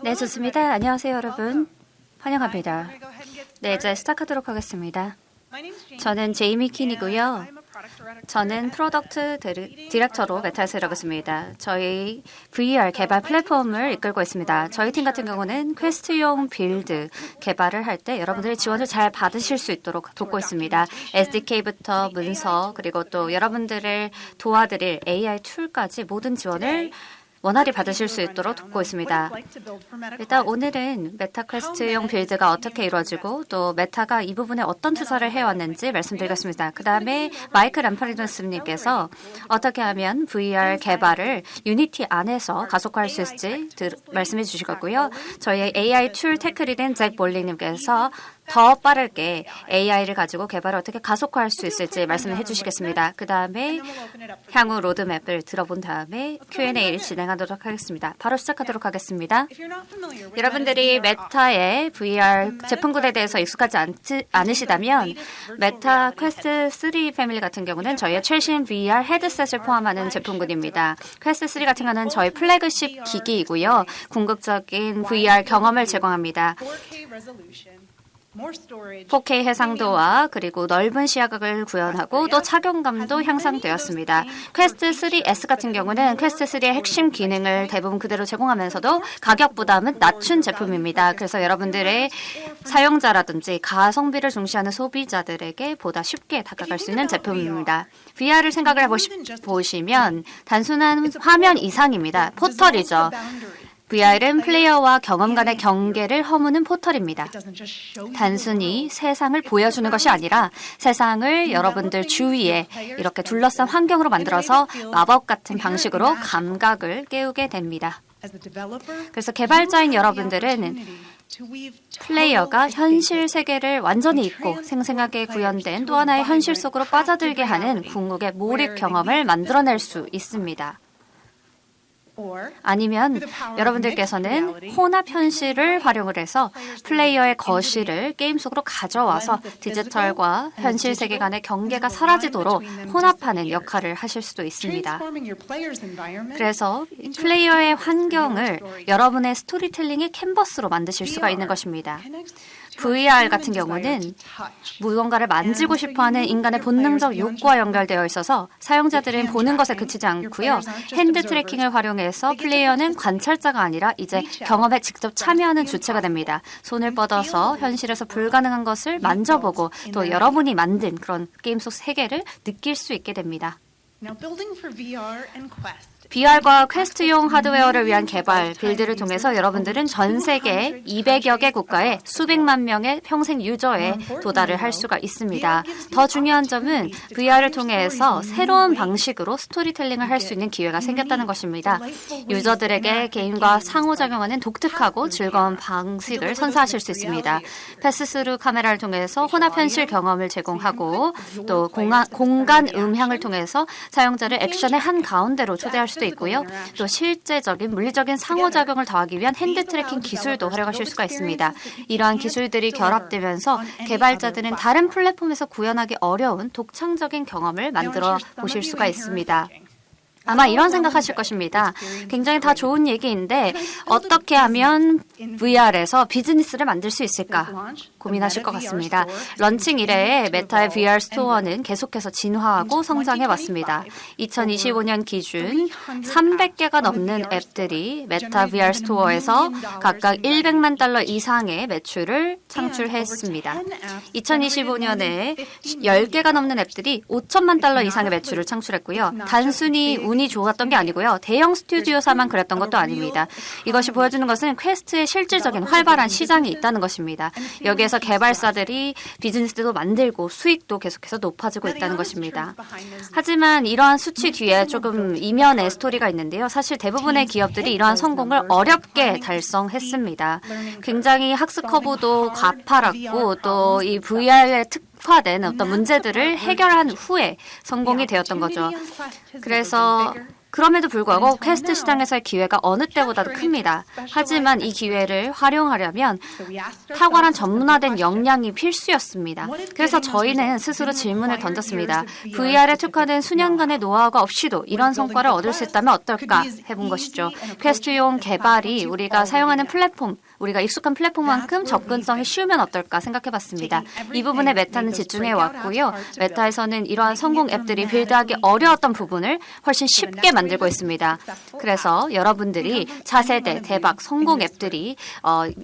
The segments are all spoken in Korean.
네, 좋습니다. 안녕하세요, 여러분. 환영합니다. 네, 이제 시작하도록 하겠습니다. 저는 제이미 킨이고요. 저는 프로덕트 디렉터로 메타에서 일하고 있습니다. 저희 VR 개발 플랫폼을 이끌고 있습니다. 저희 팀 같은 경우는 퀘스트용 빌드 개발을 할 때 여러분들의 지원을 잘 받으실 수 있도록 돕고 있습니다. SDK부터 문서 그리고 또 여러분들을 도와드릴 AI 툴까지 모든 지원을 원활히 받으실 수 있도록 돕고 있습니다. 일단 오늘은 메타 퀘스트용 빌드가 어떻게 이루어지고 또 메타가 이 부분에 어떤 투자를 해왔는지 말씀드리겠습니다. 그 다음에 마이크 람파리노스님께서 어떻게 하면 VR 개발을 유니티 안에서 가속화할 수 있을지 말씀해 주실 거고요. 저희 AI 툴 테크리드인 잭 볼리님께서 더 빠르게 AI를 가지고 개발을 어떻게 가속화할 수 있을지 말씀을 해주시겠습니다. 그 다음에 향후 로드맵을 들어본 다음에 Q&A를 진행하도록 하겠습니다. 바로 시작하도록 하겠습니다. 여러분들이 메타의 VR 제품군에 대해서 익숙하지 않으시다면 메타 퀘스트 3 패밀리 같은 경우는 저희의 최신 VR 헤드셋을 포함하는 제품군입니다. 퀘스트 3 같은 경우는 저희 플래그십 기기이고요. 궁극적인 VR 경험을 제공합니다. 4K 해상도와 그리고 넓은 시야각을 구현하고 또 착용감도 향상되었습니다. 퀘스트 3S 같은 경우는 퀘스트 3의 핵심 기능을 대부분 그대로 제공하면서도 가격 부담은 낮춘 제품입니다. 그래서 여러분들의 사용자라든지 가성비를 중시하는 소비자들에게 보다 쉽게 다가갈 수 있는 제품입니다. VR을 생각을 해보시면 단순한 화면 이상입니다. 포털이죠. VR은 플레이어와 경험 간의 경계를 허무는 포털입니다. 단순히 세상을 보여주는 것이 아니라 세상을 여러분들 주위에 이렇게 둘러싼 환경으로 만들어서 마법 같은 방식으로 감각을 깨우게 됩니다. 그래서 개발자인 여러분들은 플레이어가 현실 세계를 완전히 잊고 생생하게 구현된 또 하나의 현실 속으로 빠져들게 하는 궁극의 몰입 경험을 만들어낼 수 있습니다. 아니면 여러분들께서는 혼합 현실을 활용을 해서 플레이어의 거실을 게임 속으로 가져와서 디지털과 현실 세계 간의 경계가 사라지도록 혼합하는 역할을 하실 수도 있습니다. 그래서 플레이어의 환경을 여러분의 스토리텔링의 캔버스로 만드실 수가 있는 것입니다. VR 같은 경우는 무언가를 만지고 싶어하는 인간의 본능적 욕구와 연결되어 있어서 사용자들은 보는 것에 그치지 않고요. 핸드 트래킹을 활용해서 플레이어는 관찰자가 아니라 이제 경험에 직접 참여하는 주체가 됩니다. 손을 뻗어서 현실에서 불가능한 것을 만져보고 또 여러분이 만든 그런 게임 속 세계를 느낄 수 있게 됩니다. VR과 퀘스트용 하드웨어를 위한 개발, 빌드를 통해서 여러분들은 전 세계 200여 개 국가에 수백만 명의 평생 유저에 도달을 할 수가 있습니다. 더 중요한 점은 VR을 통해서 새로운 방식으로 스토리텔링을 할 수 있는 기회가 생겼다는 것입니다. 유저들에게 게임과 상호작용하는 독특하고 즐거운 방식을 선사하실 수 있습니다. 패스스루 카메라를 통해서 혼합현실 경험을 제공하고 또 공간 음향을 통해서 사용자를 액션의 한가운데로 초대할 수도 있고요. 또 실제적인 물리적인 상호작용을 더하기 위한 핸드 트래킹 기술도 활용하실 수가 있습니다. 이러한 기술들이 결합되면서 개발자들은 다른 플랫폼에서 구현하기 어려운 독창적인 경험을 만들어 보실 수가 있습니다. 아마 이런 생각하실 것입니다. 굉장히 다 좋은 얘기인데 어떻게 하면 VR에서 비즈니스를 만들 수 있을까 고민하실 것 같습니다. 런칭 이래에 메타의 VR 스토어는 계속해서 진화하고 성장해왔습니다. 2025년 기준 300개가 넘는 앱들이 메타 VR 스토어에서 각각 100만 달러 이상의 매출을 창출했습니다. 2025년에 10개가 넘는 앱들이 5천만 달러 이상의 매출을 창출했고요. 단순히 운이 좋았던 게 아니고요. 대형 스튜디오사만 그랬던 것도 아닙니다. 이것이 보여주는 것은 퀘스트의 실질적인 활발한 시장이 있다는 것입니다. 여기에서 개발사들이 비즈니스도 만들고 수익도 계속해서 높아지고 있다는 것입니다. 하지만 이러한 수치 뒤에 조금 이면의 스토리가 있는데요. 사실 대부분의 기업들이 이러한 성공을 어렵게 달성했습니다. 굉장히 학습 커브도 가파랐고 또 이 VR의 특화된 어떤 문제들을 해결한 후에 성공이 되었던 거죠. 그래서 그럼에도 불구하고 퀘스트 시장에서의 기회가 어느 때보다도 큽니다. 하지만 이 기회를 활용하려면 탁월한 전문화된 역량이 필수였습니다. 그래서 저희는 스스로 질문을 던졌습니다. VR에 특화된 수년간의 노하우가 없이도 이런 성과를 얻을 수 있다면 어떨까 해본 것이죠. 퀘스트용 개발이 우리가 사용하는 플랫폼, 우리가 익숙한 플랫폼만큼 접근성이 쉬우면 어떨까 생각해봤습니다. 이 부분에 메타는 집중해 왔고요. 메타에서는 이러한 성공 앱들이 빌드하기 어려웠던 부분을 훨씬 쉽게 만들고 있습니다. 그래서 여러분들이 차세대 대박 성공 앱들이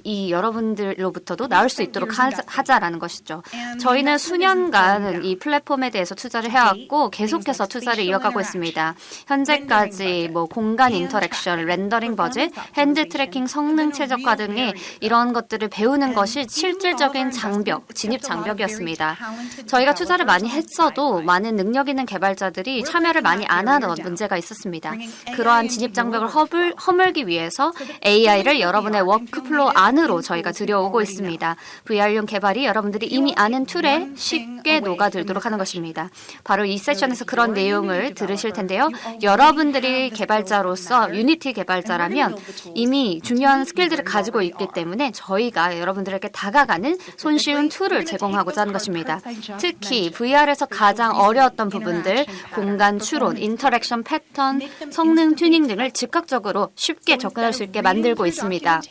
이 여러분들로부터도 나올 수 있도록 하자라는 것이죠. 저희는 수년간 이 플랫폼에 대해서 투자를 해왔고 계속해서 투자를 이어가고 있습니다. 현재까지 공간 인터랙션, 렌더링 버짓, 핸드 트래킹 성능 최적화 등의 이런 것들을 배우는 것이 실질적인 장벽, 진입 장벽이었습니다. 저희가 투자를 많이 했어도 많은 능력 있는 개발자들이 참여를 많이 안 하는 문제가 있었습니다. 그러한 진입 장벽을 허물기 위해서 AI를 여러분의 워크플로우 안으로 저희가 들여오고 있습니다. VR용 개발이 여러분들이 이미 아는 툴에 쉽게 녹아들도록 하는 것입니다. 바로 이 세션에서 그런 내용을 들으실 텐데요. 여러분들이 개발자로서 유니티 개발자라면 이미 중요한 스킬들을 가지고 있기 때문에 저희가 여러분들에게 다가가는 손쉬운 툴을 제공하고자 하는 것입니다. 특히 VR에서 가장 어려웠던 부분들, 공간 추론, 인터랙션 패턴, 성능 튜닝 등을 즉각적으로 쉽게 접근할 수 있게 만들고 있습니다.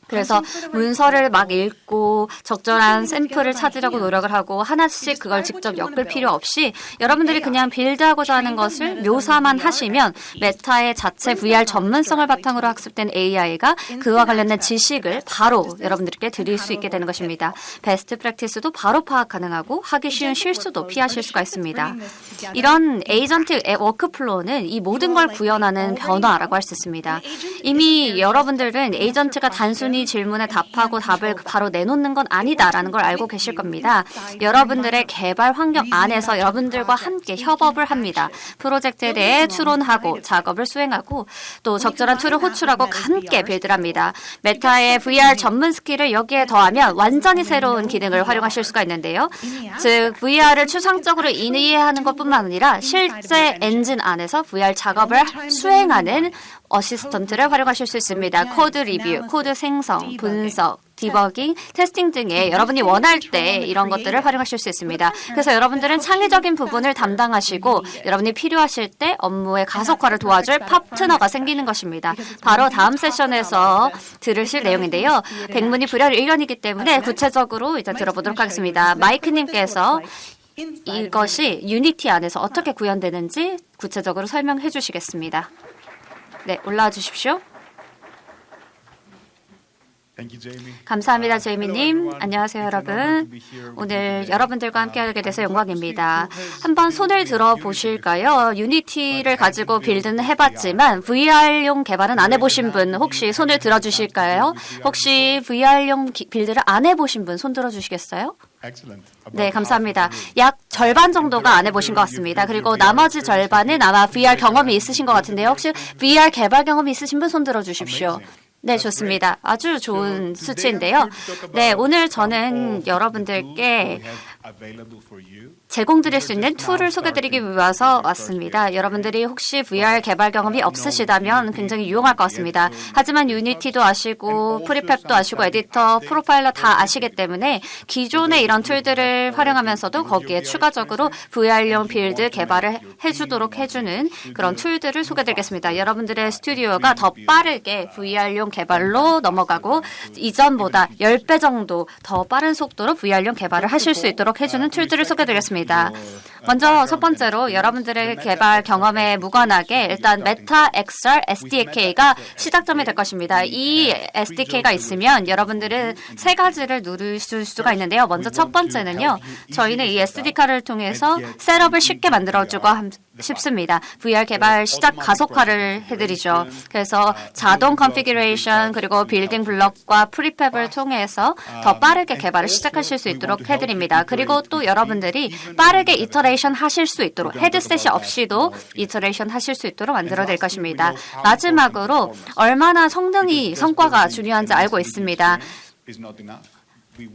그래서 문서를 막 읽고 적절한 샘플을 찾으려고 노력을 하고 하나씩 그걸 직접 엮을 필요 없이 여러분들이 그냥 빌드하고자 하는 것을 묘사만 하시면 메타의 자체 VR 전문성을 바탕으로 학습된 AI가 그와 관련된 지식을 바로 여러분들께 드릴 수 있게 되는 것입니다. 베스트 프랙티스도 바로 파악 가능하고 하기 쉬운 실수도 피하실 수가 있습니다. 이런 에이전트 워크플로우는 이 모든 걸 구현하는 변화라고 할 수 있습니다. 이미 여러분들은 에이전트가 단순히 질문에 답하고 답을 바로 내놓는 건 아니다라는 걸 알고 계실 겁니다. 여러분들의 개발 환경 안에서 여러분들과 함께 협업을 합니다. 프로젝트에 대해 추론하고 작업을 수행하고 또 적절한 툴을 호출하고 함께 빌드를 합니다. 메타의 VR 전문 스킬을 여기에 더하면 완전히 새로운 기능을 활용하실 수가 있는데요. 즉 VR을 추상적으로 이해하는 것뿐만 아니라 실제 엔진 안에서 VR 작업을 수행하는 어시스턴트를 활용하실 수 있습니다. 코드 리뷰, 코드 생성, 분석, 디버깅, 테스팅 등의 여러분이 원할 때 이런 것들을 활용하실 수 있습니다. 그래서 여러분들은 창의적인 부분을 담당하시고 여러분이 필요하실 때 업무의 가속화를 도와줄 파트너가 생기는 것입니다. 바로 다음 세션에서 들으실 내용인데요. 백문이 불여일견이기 때문에 구체적으로 이제 들어보도록 하겠습니다. 마이크님께서 이것이 유니티 안에서 어떻게 구현되는지 구체적으로 설명해 주시겠습니다. 네, 올라와 주십시오. 감사합니다, 제이미님. 안녕하세요, 여러분. 오늘 여러분들과 함께하게 돼서 영광입니다. 한번 손을 들어보실까요? 유니티를 가지고 빌드는 해봤지만 VR용 개발은 안 해보신 분 혹시 손을 들어주실까요? 혹시 VR용 빌드를 안 해보신 분 손 들어주시겠어요? 네, 감사합니다. 약 절반 정도가 안 해보신 것 같습니다. 그리고 나머지 절반은 아마 VR 경험이 있으신 것 같은데요. 혹시 VR 개발 경험이 있으신 분 손 들어주십시오. 네, 좋습니다. 아주 좋은 수치인데요. 네, 오늘 저는 여러분들께 제공드릴 수 있는 툴을 소개드리기 위해서 왔습니다. 여러분들이 혹시 VR 개발 경험이 없으시다면 굉장히 유용할 것 같습니다. 하지만 유니티도 아시고 프리팹도 아시고 에디터, 프로파일러 다 아시기 때문에 기존의 이런 툴들을 활용하면서도 거기에 추가적으로 VR용 빌드 개발을 해주도록 해주는 그런 툴들을 소개드리겠습니다. 여러분들의 스튜디오가 더 빠르게 VR용 개발로 넘어가고 이전보다 10배 정도 더 빠른 속도로 VR용 개발을 하실 수 있도록 해주는 툴들을 소개드리겠습니다. 먼저 첫 번째로 여러분들의 개발 경험에 무관하게 일단 메타 XR SDK가 시작점이 될 것입니다. 이 SDK가 있으면 여러분들은 세 가지를 누르실 수가 있는데요. 먼저 첫 번째는요. 저희는 이 SDK를 통해서 셋업을 쉽게 만들어주고 싶습니다. VR 개발 시작 가속화를 해드리죠. 그래서 자동 컨피규레이션 그리고 빌딩 블럭과 프리팹을 통해서 더 빠르게 개발을 시작하실 수 있도록 해드립니다. 그리고 또 여러분들이 빠르게 이터레이션 하실 수 있도록 헤드셋이 없이도 이터레이션 하실 수 있도록 만들어 드릴 것입니다. 마지막으로 얼마나 성과가 중요한지 알고 있습니다.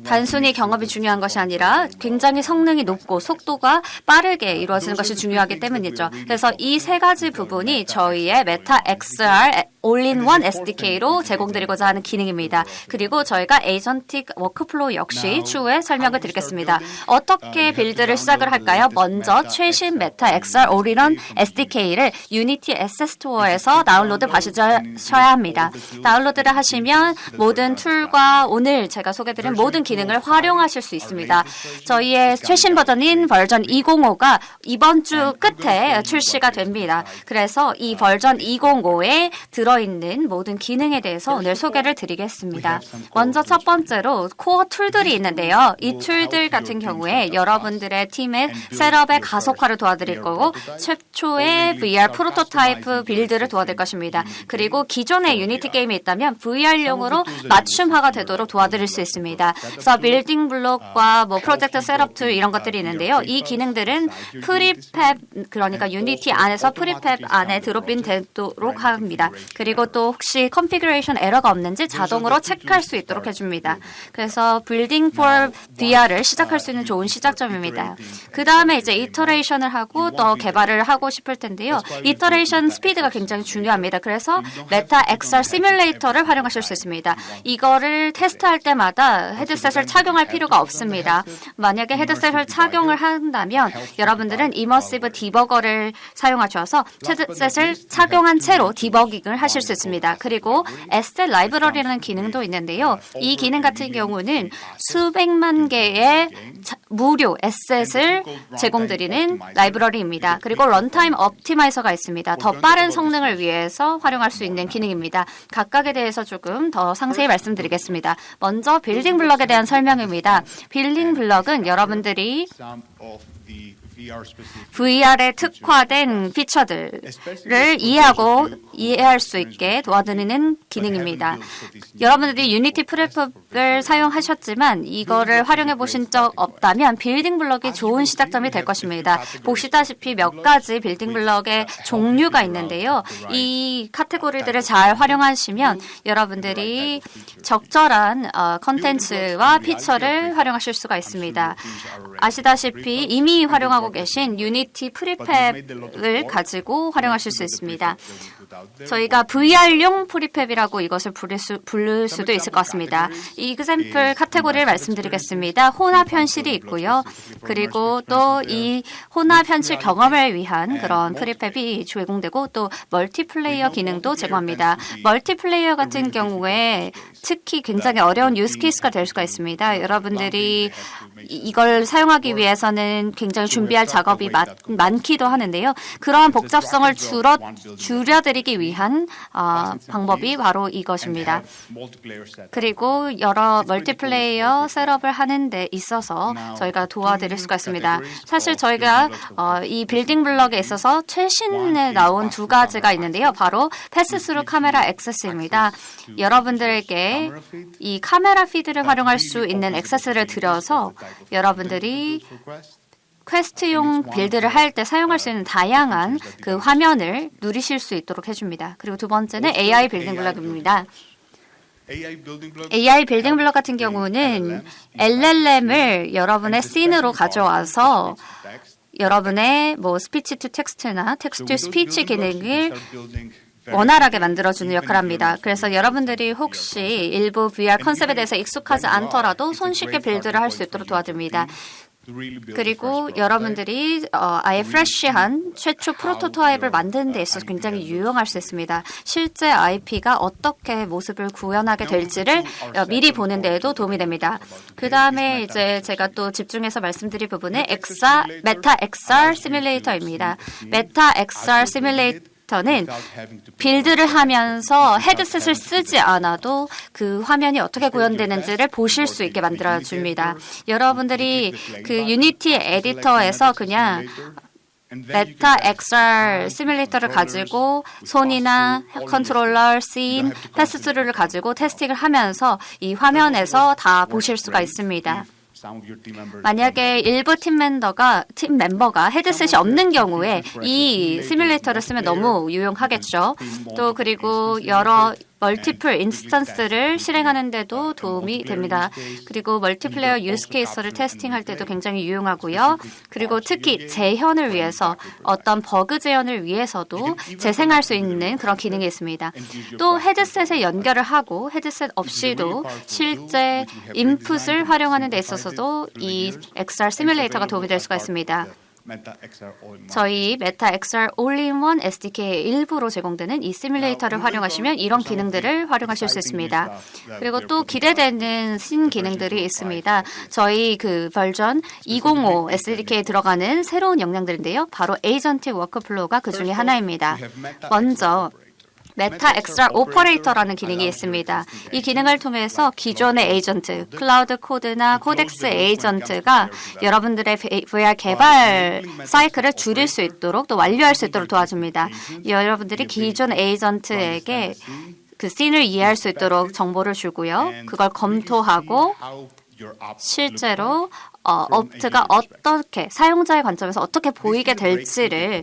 단순히 경험이 중요한 것이 아니라 굉장히 성능이 높고 속도가 빠르게 이루어지는 것이 중요하기 때문이죠. 그래서 이 세 가지 부분이 저희의 메타 XR All-in-One SDK로 제공드리고자 하는 기능입니다. 그리고 저희가 에이전틱 워크플로우 역시 추후에 설명을 드리겠습니다. 어떻게 빌드를 시작을 할까요? 먼저 최신 메타 XR All-in-One SDK를 유니티 에셋 스토어에서 다운로드 받으셔야 합니다. 다운로드를 하시면 모든 툴과 오늘 제가 소개드린 모든 기능을 활용하실 수 있습니다. 저희의 최신 버전인 버전 205가 이번 주 끝에 출시가 됩니다. 그래서 이 버전 205에 들어있는 모든 기능에 대해서 오늘 소개를 드리겠습니다. 먼저 첫 번째로 코어 툴들이 있는데요. 이 툴들 같은 경우에 여러분들의 팀의 셋업의 가속화를 도와드릴 거고 최초의 VR 프로토타입 빌드를 도와드릴 것입니다. 그리고 기존의 유니티 게임이 있다면 VR용으로 맞춤화가 되도록 도와드릴 수 있습니다. 그래서 빌딩 블록과 프로젝트 셋업 툴 이런 것들이 있는데요. 이 기능들은 프리팹 그러니까 유니티 안에서 프리팹 안에 드롭인 되도록 합니다. 그리고 또 혹시 컨피그레이션 에러가 없는지 자동으로 체크할 수 있도록 해줍니다. 그래서 빌딩 for VR을 시작할 수 있는 좋은 시작점입니다. 그 다음에 이제 이터레이션을 하고 또 개발을 하고 싶을 텐데요. 이터레이션 스피드가 굉장히 중요합니다. 그래서 메타 XR 시뮬레이터를 활용하실 수 있습니다. 이거를 테스트할 때마다 헤드셋을 착용할 필요가 없습니다. 만약에 헤드셋을 착용을 한다면 여러분들은 이머시브 디버거를 사용하셔서 헤드셋을 착용한 채로 디버깅을 하실 수 있습니다. 그리고 에셋 라이브러리라는 기능도 있는데요. 이 기능 같은 경우는 수백만 개의 무료 에셋을 제공드리는 라이브러리입니다. 그리고 런타임 옵티마이저가 있습니다. 더 빠른 성능을 위해서 활용할 수 있는 기능입니다. 각각에 대해서 조금 더 상세히 말씀드리겠습니다. 먼저 빌딩 블럭에 대한 설명입니다. 빌딩 블럭은 여러분들이 VR에 특화된 피처들을 이해할 수 있게 도와드리는 기능입니다. 여러분들이 유니티 프레프를 사용하셨지만 이거를 활용해 보신 적 없다면 빌딩 블럭이 좋은 시작점이 될 것입니다. 보시다시피 몇 가지 빌딩 블럭의 종류가 있는데요. 이 카테고리들을 잘 활용하시면 여러분들이 적절한 컨텐츠와 피처를 활용하실 수가 있습니다. 아시다시피 이미 활용하고 계신 유니티 프리팹을 가지고 활용하실 수 있습니다. 저희가 VR용 프리팹이라고 이것을 부를 수도 있을 것 같습니다. 이 example 카테고리를 말씀드리겠습니다. 혼합 현실이 있고요. 그리고 또 이 혼합 현실 경험을 위한 그런 프리팹이 제공되고 또 멀티플레이어 기능도 제공합니다. 멀티플레이어 같은 경우에 특히 굉장히 어려운 유스 케이스가 될 수가 있습니다. 여러분들이 이걸 사용하기 위해서는 굉장히 준비할 작업이 많기도 하는데요. 그러한 복잡성을 줄여드리기 위한 방법이 바로 이것입니다. 그리고 여러 멀티플레이어 셋업을 하는 데 있어서 저희가 도와드릴 수가 있습니다. 사실 저희가 이 빌딩 블럭에 있어서 최신에 나온 두 가지가 있는데요. 바로 패스스루 카메라 액세스입니다. 여러분들에게 이 카메라 피드를 활용할 수 있는 액세스를 드려서 여러분들이 퀘스트용 빌드를 할 때 사용할 수 있는 다양한 그 화면을 누리실 수 있도록 해줍니다. 그리고 두 번째는 AI 빌딩 블럭입니다. AI 빌딩 블럭 같은 경우는 LLM을 여러분의 씬으로 가져와서 여러분의 스피치 투 텍스트나 텍스트 투 스피치 기능을 원활하게 만들어주는 역할을 합니다. 그래서 여러분들이 혹시 일부 VR 컨셉에 대해서 익숙하지 않더라도 손쉽게 빌드를 할 수 있도록 도와줍니다. 그리고 여러분들이 아예 프레쉬한 최초 프로토타입을 만드는 데 있어서 굉장히 유용할 수 있습니다. 실제 IP가 어떻게 모습을 구현하게 될지를 미리 보는 데에도 도움이 됩니다. 그 다음에 이제 제가 또 집중해서 말씀드릴 부분은 메타 XR 시뮬레이터입니다. 메타 XR 시뮬레이터는 빌드를 하면서 헤드셋을 쓰지 않아도 그 화면이 어떻게 구현되는지를 보실 수 있게 만들어줍니다. 여러분들이 그 유니티 에디터에서 그냥 메타 XR 시뮬레이터를 가지고 손이나 컨트롤러, 씬, 패스스루를 가지고 테스팅을 하면서 이 화면에서 다 보실 수가 있습니다. 만약에 일부 팀 멤버가 헤드셋이 없는 경우에 이 시뮬레이터를 쓰면 너무 유용하겠죠. 또 그리고 여러 멀티플 인스턴스를 실행하는 데도 도움이 됩니다. 그리고 멀티플레이어 유스 케이스를 테스팅할 때도 굉장히 유용하고요. 그리고 특히 재현을 위해서 어떤 버그 재현을 위해서도 재생할 수 있는 그런 기능이 있습니다. 또 헤드셋에 연결을 하고 헤드셋 없이도 실제 인풋을 활용하는 데 있어서도 이 XR 시뮬레이터가 도움이 될 수가 있습니다. 저희 메타 XR All-in-One SDK의 일부로 제공되는 이 시뮬레이터를 활용하시면 이런 기능들을 활용하실 수 있습니다. 그리고 또 기대되는 신기능들이 있습니다. 저희 그 버전 205 SDK에 들어가는 새로운 역량들인데요. 바로 에이전틱 워크플로우가 그 중에 하나입니다. 먼저 메타 XR 오퍼레이터라는 기능이 있습니다. 이 기능을 통해서 기존의 에이전트, 클라우드 코드나 코덱스 에이전트가 여러분들의 VR 개발 사이클을 줄일 수 있도록 또 완료할 수 있도록 도와줍니다. 여러분들이 기존 에이전트에게 그 씬을 이해할 수 있도록 정보를 주고요. 그걸 검토하고 실제로 업트가 어떻게 사용자의 관점에서 어떻게 보이게 될지를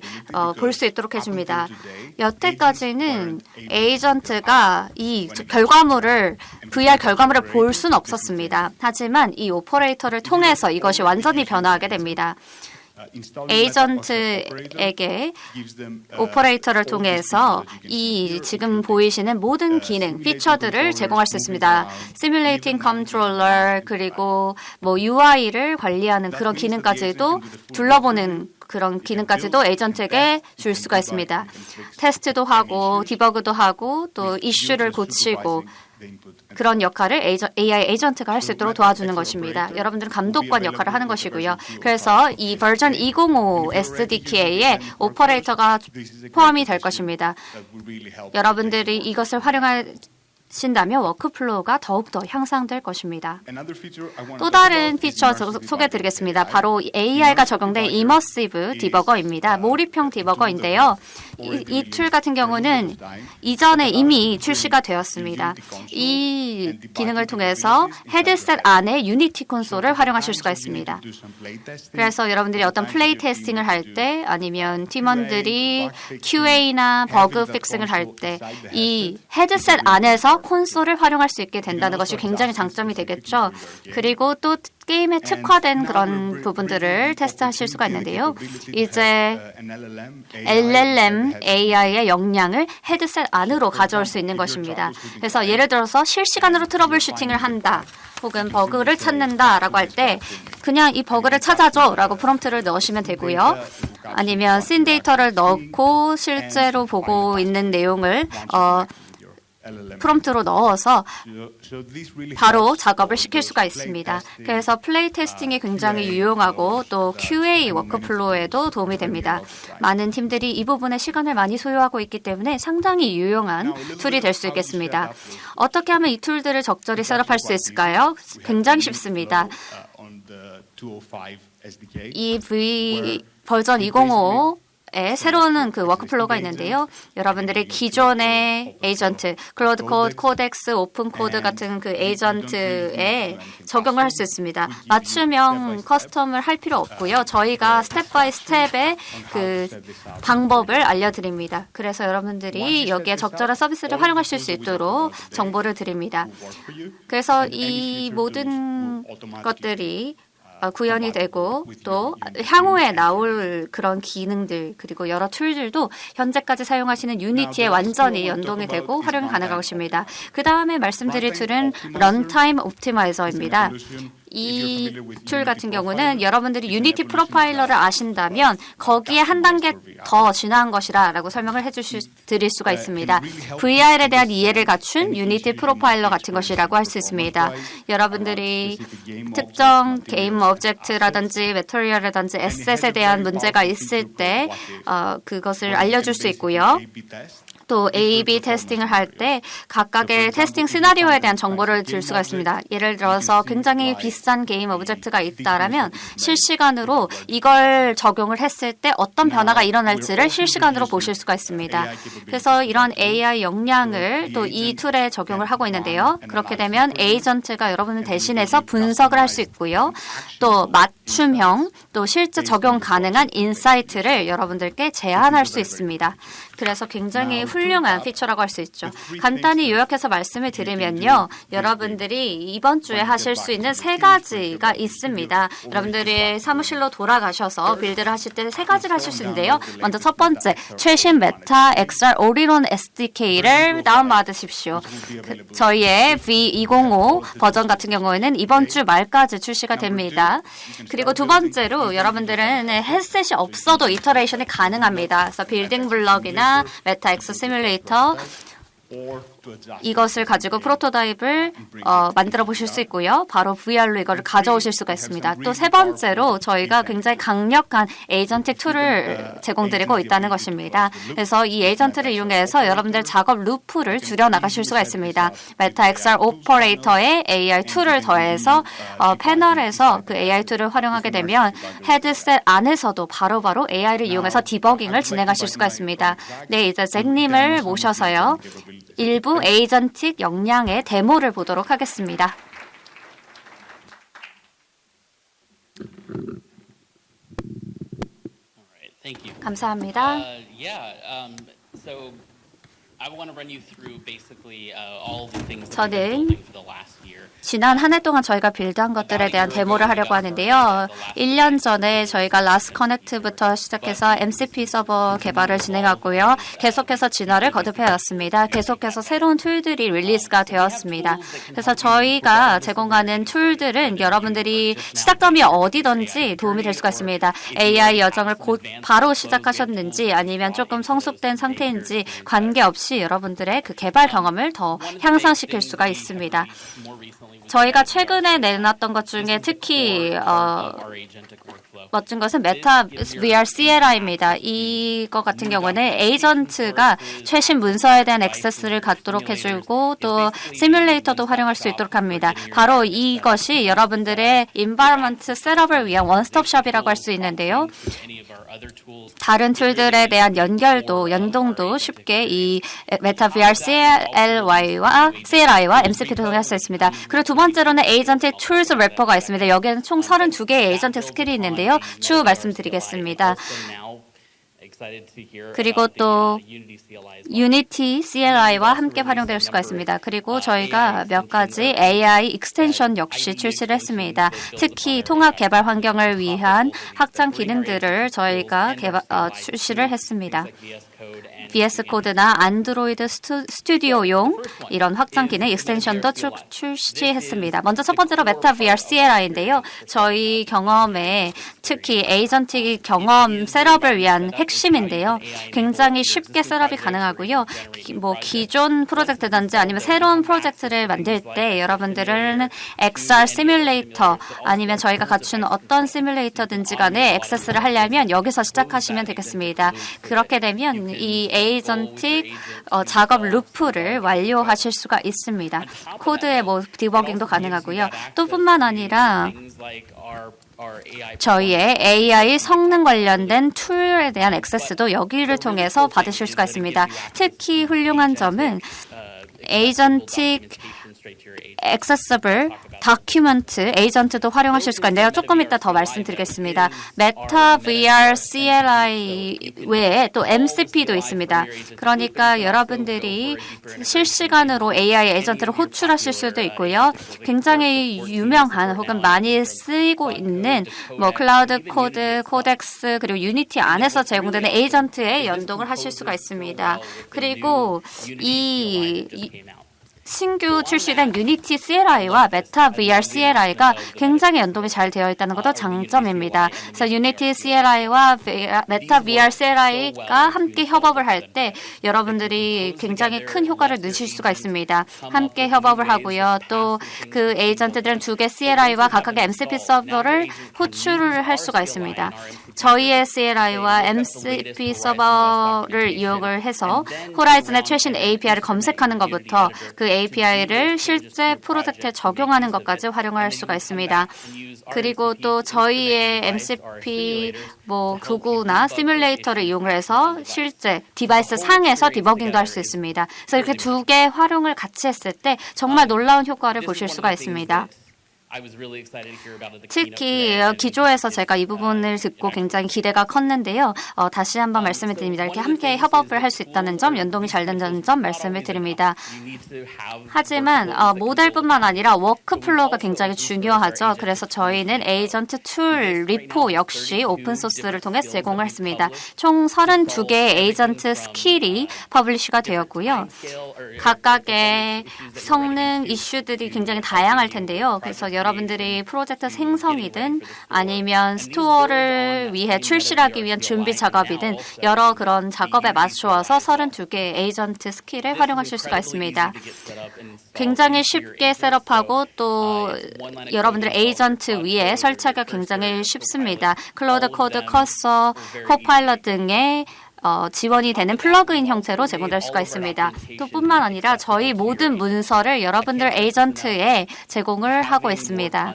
볼 수 있도록 해줍니다. 여태까지는 에이전트가 이 결과물을 VR 결과물을 볼 수는 없었습니다. 하지만 이 오퍼레이터를 통해서 이것이 완전히 변화하게 됩니다. 에이전트에게 오퍼레이터를 통해서 이 지금 보이시는 모든 기능, 피처들을 제공할 수 있습니다. 시뮬레이팅 컨트롤러 그리고 뭐 UI를 관리하는 그런 기능까지도 둘러보는 그런 기능까지도 에이전트에게 줄 수가 있습니다. 테스트도 하고 디버그도 하고 또 이슈를 고치고 그런 역할을 AI 에이전트가 할 수 있도록 도와주는 것입니다. 여러분들은 감독관 역할을 하는 것이고요. 그래서 이 버전 205 SDK에 오퍼레이터가 포함이 될 것입니다. 여러분들이 이것을 활용하신다면 워크플로우가 더욱더 향상될 것입니다. 또 다른 피처 소개해드리겠습니다. 바로 AI가 적용된 이머시브 디버거입니다. 몰입형 디버거인데요. 이 툴 같은 경우는 이전에 이미 출시가 되었습니다. 이 기능을 통해서 헤드셋 안에 유니티 콘솔을 활용하실 수가 있습니다. 그래서 여러분들이 어떤 플레이 테스팅을 할 때 아니면 팀원들이 QA나 버그 픽싱을 할 때 이 헤드셋 안에서 콘솔을 활용할 수 있게 된다는 것이 굉장히 장점이 되겠죠. 그리고 또 게임에 특화된 그런 부분들을 테스트하실 수가 있는데요. 이제 LLM AI의 역량을 헤드셋 안으로 가져올 수 있는 것입니다. 그래서 예를 들어서 실시간으로 트러블 슈팅을 한다. 혹은 버그를 찾는다라고 할 때 그냥 이 버그를 찾아줘라고 프롬프트를 넣으시면 되고요. 아니면 씬 데이터를 넣고 실제로 보고 있는 내용을 프롬프트로 넣어서 바로 작업을 시킬 수가 있습니다. 그래서 플레이 테스팅이 굉장히 유용하고 또 QA 워크플로우에도 도움이 됩니다. 많은 팀들이 이 부분에 시간을 많이 소요하고 있기 때문에 상당히 유용한 툴이 될 수 있겠습니다. 어떻게 하면 이 툴들을 적절히 셋업할 수 있을까요? 굉장히 쉽습니다. 이 버전 205 새로운 그 워크플로우가 있는데요. 여러분들이 기존의 에이전트, 클로드 코드, 코덱스, 오픈 코드 같은 그 에이전트에 적용을 할 수 있습니다. 맞춤형 커스텀을 할 필요 없고요. 저희가 스텝 바이 스텝의 그 방법을 알려드립니다. 그래서 여러분들이 여기에 적절한 서비스를 활용하실 수 있도록 정보를 드립니다. 그래서 이 모든 것들이 구현이 되고 또 향후에 나올 그런 기능들 그리고 여러 툴들도 현재까지 사용하시는 유니티에 완전히 연동이 되고 활용이 가능한 것입니다. 그 다음에 말씀드릴 툴은 런타임 옵티마이저입니다. 이 툴 같은 경우는 여러분들이 유니티 프로파일러를 아신다면 거기에 한 단계 더 진화한 것이라고 설명을 드릴 수가 있습니다. VR에 대한 이해를 갖춘 유니티 프로파일러 같은 것이라고 할 수 있습니다. 여러분들이 특정 게임 오브젝트라든지 매터리얼이라든지 에셋에 대한 문제가 있을 때 그것을 알려줄 수 있고요. 또 A/B 테스팅을 할 때 각각의 테스팅 시나리오에 대한 정보를 줄 수가 있습니다. 예를 들어서 굉장히 비싼 게임 오브젝트가 있다라면 실시간으로 이걸 적용을 했을 때 어떤 변화가 일어날지를 실시간으로 보실 수가 있습니다. 그래서 이런 AI 역량을 또 이 툴에 적용을 하고 있는데요. 그렇게 되면 에이전트가 여러분을 대신해서 분석을 할 수 있고요. 또 맞춤형, 또 실제 적용 가능한 인사이트를 여러분들께 제안할 수 있습니다. 그래서 굉장히 훌륭한 피처라고 할 수 있죠. 간단히 요약해서 말씀을 드리면요. 여러분들이 이번 주에 하실 수 있는 세 가지가 있습니다. 여러분들이 사무실로 돌아가셔서 빌드를 하실 때 세 가지를 하실 수 있는데요. 먼저 첫 번째, 최신 메타 XR 오리론 SDK를 다운받으십시오. 저희의 V205 버전 같은 경우에는 이번 주 말까지 출시가 됩니다. 그리고 두 번째로 여러분들은 헤드셋이 없어도 이터레이션이 가능합니다. 그래서 빌딩 블럭이나 메타 X 시뮬레이터 이것을 가지고 프로토타입을 만들어 보실 수 있고요. 바로 VR로 이거를 가져오실 수가 있습니다. 또 세 번째로 저희가 굉장히 강력한 에이전틱 툴을 제공드리고 있다는 것입니다. 그래서 이 에이전트를 이용해서 여러분들 작업 루프를 줄여 나가실 수가 있습니다. 메타 XR 오퍼레이터에 AI 툴을 더해서 패널에서 그 AI 툴을 활용하게 되면 헤드셋 안에서도 바로바로 AI를 이용해서 디버깅을 진행하실 수가 있습니다. 네, 이제 잭님을 모셔서요. 일부 에이전틱 역량의 데모를 보도록 하겠습니다. 감사합니다. 저는 지난 한 해 동안 저희가 빌드한 것들에 대한 데모를 하려고 하는데요. 1년 전에 저희가 라스트 커넥트부터 시작해서 MCP 서버 개발을 진행하고요. 계속해서 진화를 거듭해왔습니다. 계속해서 새로운 툴들이 릴리즈가 되었습니다. 그래서 저희가 제공하는 툴들은 여러분들이 시작점이 어디든지 도움이 될 수가 있습니다. AI 여정을 곧 바로 시작하셨는지 아니면 조금 성숙된 상태인지 관계없이 여러분들의 그 개발 경험을 더 향상시킬 수가 있습니다. 저희가 최근에 내놨던 것 중에 특히 멋진 것은 메타 VR CLI입니다. 이거 같은 경우는 에이전트가 최신 문서에 대한 액세스를 갖도록 해주고 또 시뮬레이터도 활용할 수 있도록 합니다. 바로 이것이 여러분들의 인바이러먼트 셋업을 위한 원스톱샵이라고 할 수 있는데요. 다른 툴들에 대한 연동도 쉽게 이 메타 VR CLI와 MCP를 통해 할 수 있습니다. 그리고 두 번째로는 에이전틱 툴스 래퍼가 있습니다. 여기에는 총 32개의 에이전틱 스킬이 있는데요. 추후 말씀드리겠습니다. 그리고 또 유니티 CLI와 함께 활용될 수가 있습니다. 그리고 저희가 몇 가지 AI 익스텐션 역시 출시를 했습니다. 특히 통합 개발 환경을 위한 확장 기능들을 저희가 출시를 했습니다. VS 코드나 안드로이드 스튜디오용 이런 확장 기능 익스텐션도 출시했습니다. 먼저 첫 번째로 메타 VR CLI인데요. 저희 경험에 특히 에이전틱 경험 셋업을 위한 핵심인데요. 굉장히 쉽게 셋업이 가능하고요. 기존 프로젝트든지 아니면 새로운 프로젝트를 만들 때 여러분들은 XR 시뮬레이터 아니면 저희가 갖춘 어떤 시뮬레이터든지 간에 액세스를 하려면 여기서 시작하시면 되겠습니다. 그렇게 되면 이 에이전틱 작업 루프를 완료하실 수가 있습니다. 코드의 디버깅도 가능하고요. 또 뿐만 아니라 저희의 AI 성능 관련된 툴에 대한 액세스도 여기를 통해서 받으실 수가 있습니다. 특히 훌륭한 점은 에이전틱 액세서블 다큐멘트 에이전트도 활용하실 수가 있는데요. 조금 이따 더 말씀드리겠습니다. 메타 VR CLI 외에 또 MCP도 있습니다. 그러니까 여러분들이 실시간으로 AI 에이전트를 호출하실 수도 있고요. 굉장히 유명한 혹은 많이 쓰이고 있는 클라우드 코드, 코덱스 그리고 유니티 안에서 제공되는 에이전트에 연동을 하실 수가 있습니다. 그리고 신규 출시된 유니티 CLI와 메타 VR CLI가 굉장히 연동이 잘 되어 있다는 것도 장점입니다. 그래서 유니티 CLI와 메타 VR CLI가 함께 협업을 할 때 여러분들이 굉장히 큰 효과를 누실 수가 있습니다. 함께 협업을 하고요. 또 그 에이전트들은 두 개 CLI와 각각의 MCP 서버를 호출을 할 수가 있습니다. 저희의 CLI와 MCP 서버를 이용을 해서 호라이즌의 최신 API를 검색하는 것부터 그 API를 실제 프로젝트에 적용하는 것까지 활용할 수가 있습니다. 그리고 또 저희의 MCP 도구나 시뮬레이터를 이용을 해서 실제 디바이스 상에서 디버깅도 할 수 있습니다. 그래서 이렇게 두 개 활용을 같이 했을 때 정말 놀라운 효과를 보실 수가 있습니다. 특히 기조에서 제가 이 부분을 듣고 굉장히 기대가 컸는데요. 다시 한번 말씀을 드립니다. 이렇게 함께 협업을 할 수 있다는 점, 연동이 잘 된다는 점 말씀을 드립니다. 하지만 모델뿐만 아니라 워크플로우가 굉장히 중요하죠. 그래서 저희는 에이전트 툴, 리포 역시 오픈소스를 통해 제공을 했습니다. 총 32개의 에이전트 스킬이 퍼블리시가 되었고요. 각각의 성능 이슈들이 굉장히 다양할 텐데요. 그래서 여러분들이 프로젝트 생성이든 아니면 스토어를 위해 출시하기 위한 준비 작업이든 여러 그런 작업에 맞추어서 32개의 에이전트 스킬을 활용하실 수가 있습니다. 굉장히 쉽게 셋업하고 또 여러분들 에이전트 위에 설치하기가 굉장히 쉽습니다. 클로드 코드, 커서, 코파일럿 등의 지원이 되는 플러그인 형태로 제공될 수가 있습니다. 또 뿐만 아니라 저희 모든 문서를 여러분들 에이전트에 제공을 하고 있습니다.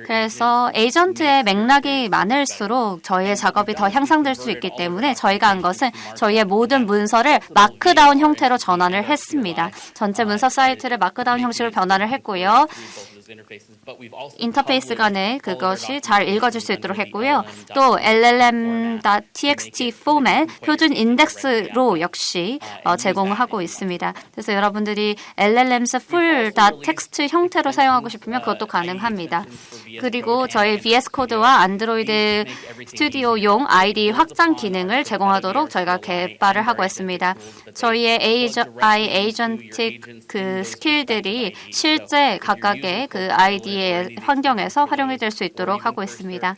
그래서 에이전트의 맥락이 많을수록 저희의 작업이 더 향상될 수 있기 때문에 저희가 한 것은 저희의 모든 문서를 마크다운 형태로 전환을 했습니다. 전체 문서 사이트를 마크다운 형식으로 변환을 했고요. 인터페이스 간에 그것이 잘 읽어질 수 있도록 했고요. 또 LLM.txt 포맷 표준 인덱스로 역시 제공하고 있습니다. 그래서 여러분들이 LLM's full text 형태로 사용하고 싶으면 그것도 가능합니다. 그리고 저희 VS 코드와 안드로이드 스튜디오용 ID 확장 기능을 제공하도록 저희가 개발을 하고 있습니다. 저희의 에이전틱 그 스킬들이 실제 각각의 그 아이디의 환경에서 활용이 될 수 있도록 하고 있습니다.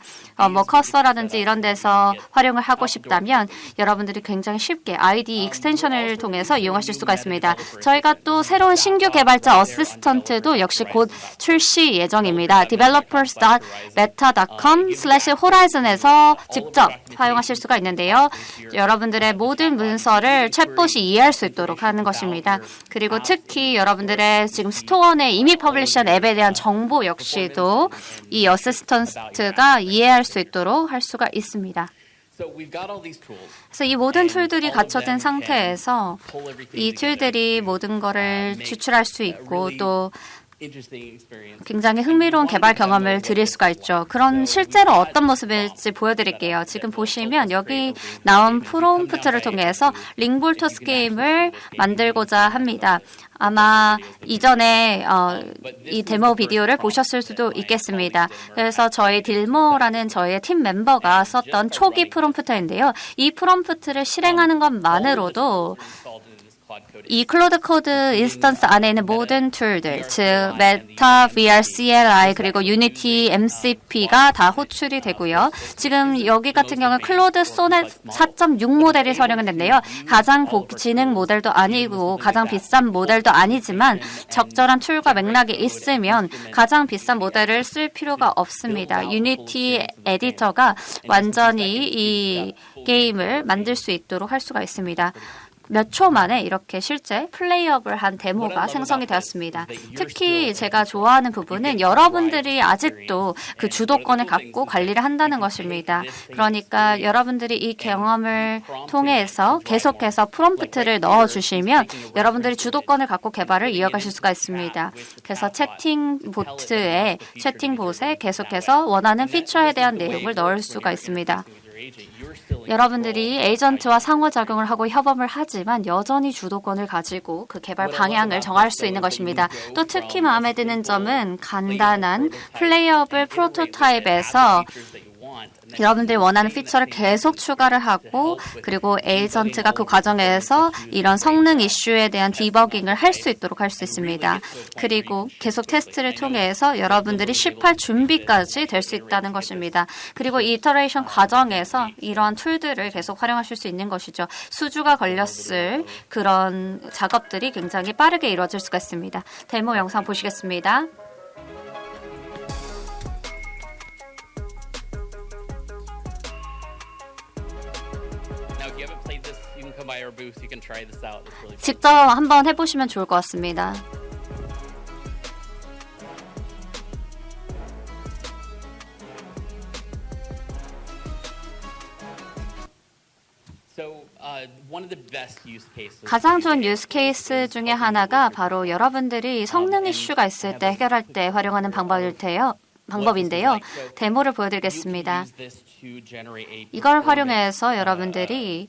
커서라든지 이런 데서 활용을 하고 싶다면 여러분들이 굉장히 쉽게 아이디 익스텐션을 통해서 이용하실 수가 있습니다. 저희가 또 새로운 신규 개발자 어시스턴트도 역시 곧 출시 예정입니다. developers.meta.com/horizon에서 직접 사용하실 수가 있는데요. 여러분들의 모든 문서를 챗봇이 이해할 수 있도록 하는 것입니다. 그리고 특히 여러분들의 지금 스토어 내 이미 퍼블리시한 앱에 대한 정보 역시도 이 어시스턴트가 이해할 수 있도록 할 수가 있습니다. 그래서 이 모든 툴들이 갖춰진 상태에서 이 툴들이 모든 것을 추출할 수 있고 또 굉장히 흥미로운 개발 경험을 드릴 수가 있죠. 그럼 실제로 어떤 모습일지 보여드릴게요. 지금 보시면 여기 나온 프롬프트를 통해서 링볼토스 게임을 만들고자 합니다. 아마 이전에 이 데모 비디오를 보셨을 수도 있겠습니다. 그래서 저희 딜모라는 저희의 팀 멤버가 썼던 초기 프롬프트인데요. 이 프롬프트를 실행하는 것만으로도 이 클로드 코드 인스턴스 안에 있는 모든 툴들, 즉 메타, VR, CLI 그리고 유니티, MCP가 다 호출이 되고요. 지금 여기 같은 경우는 클로드 소넷 4.6 모델이 활용됐는데요. 가장 고지능 모델도 아니고 가장 비싼 모델도 아니지만 적절한 툴과 맥락이 있으면 가장 비싼 모델을 쓸 필요가 없습니다. 유니티 에디터가 완전히 이 게임을 만들 수 있도록 할 수가 있습니다. 몇 초 만에 이렇게 실제 플레이업을 데모가 생성이 되었습니다. 특히 제가 좋아하는 부분은 여러분들이 아직도 그 주도권을 갖고 관리를 한다는 것입니다. 그러니까 여러분들이 이 경험을 통해서 계속해서 프롬프트를 넣어주시면 여러분들이 주도권을 갖고 개발을 이어가실 수가 있습니다. 그래서 채팅봇에 계속해서 원하는 피처에 대한 내용을 넣을 수가 있습니다. 여러분들이 에이전트와 상호작용을 하고 협업을 하지만 여전히 주도권을 가지고 그 개발 방향을 정할 수 있는 것입니다. 또 특히 마음에 드는 점은 간단한 플레이어블 프로토타입에서 여러분들이 원하는 피처를 계속 추가를 하고 그리고 에이전트가 그 과정에서 이런 성능 이슈에 대한 디버깅을 할 수 있도록 할 수 있습니다. 그리고 계속 테스트를 통해서 여러분들이 쉽할 준비까지 될 수 있다는 것입니다. 그리고 이 이터레이션 과정에서 이러한 툴들을 계속 활용하실 수 있는 것이죠. 수주가 걸렸을 그런 작업들이 굉장히 빠르게 이루어질 수가 있습니다. 데모 영상 보시겠습니다. 직접 한번 해보시면 좋을 것 같습니다. 가장 좋은 유스 케이스 중에 하나가 바로 여러분들이 성능 이슈가 있을 때 해결할 때 활용하는 방법인데요. 데모를 보여드리겠습니다. 이걸 활용해서 여러분들이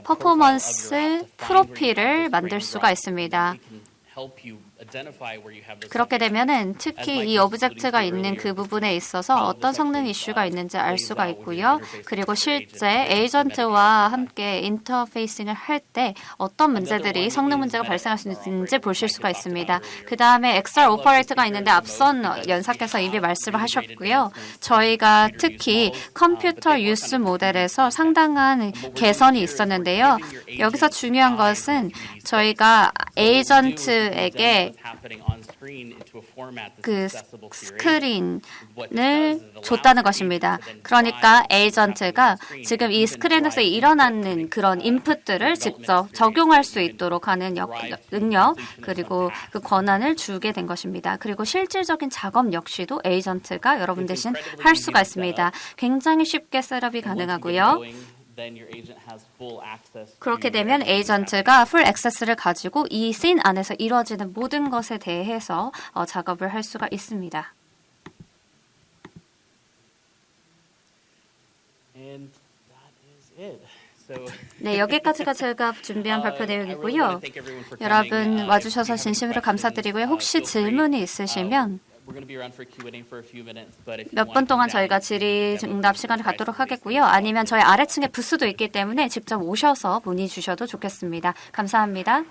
퍼포먼스 프로필을 만들 수가 있습니다. 그렇게 되면은 특히 이 오브젝트가 있는 그 부분에 있어서 어떤 성능 이슈가 있는지 알 수가 있고요. 그리고 실제 에이전트와 함께 인터페이싱을 할 때 어떤 문제들이 성능 문제가 발생할 수 있는지 보실 수가 있습니다. 그 다음에 XR 오퍼레이터가 있는데 앞선 연사께서 이미 말씀을 하셨고요. 저희가 특히 컴퓨터 유스 모델에서 상당한 개선이 있었는데요. 여기서 중요한 것은 저희가 에이전트에게 그 스크린을 줬다는 것입니다. 그러니까 에이전트가 지금 이 스크린에서 일어나는 그런 인풋들을 직접 적용할 수 있도록 하는 능력 그리고 그 권한을 주게 된 것입니다. 그리고 실질적인 작업 역시도 에이전트가 여러분 대신 할 수가 있습니다. 굉장히 쉽게 셋업이 가능하고요. 그렇게 되면 에이전트가 풀 액세스를 가지고 이 씬 안에서 이루어지는 모든 것에 대해서 작업을 할 수가 있습니다. 네, 여기까지가 제가 준비한 발표 내용이고요. 여러분 와주셔서 진심으로 감사드리고요. 혹시 질문이 있으시면 몇 분 동안 저희가 질의응답 시간을 갖도록 하겠고요. 아니면 저희 아래층에 부스도 있기 때문에 직접 오셔서 문의 주셔도 좋겠습니다. 감사합니다.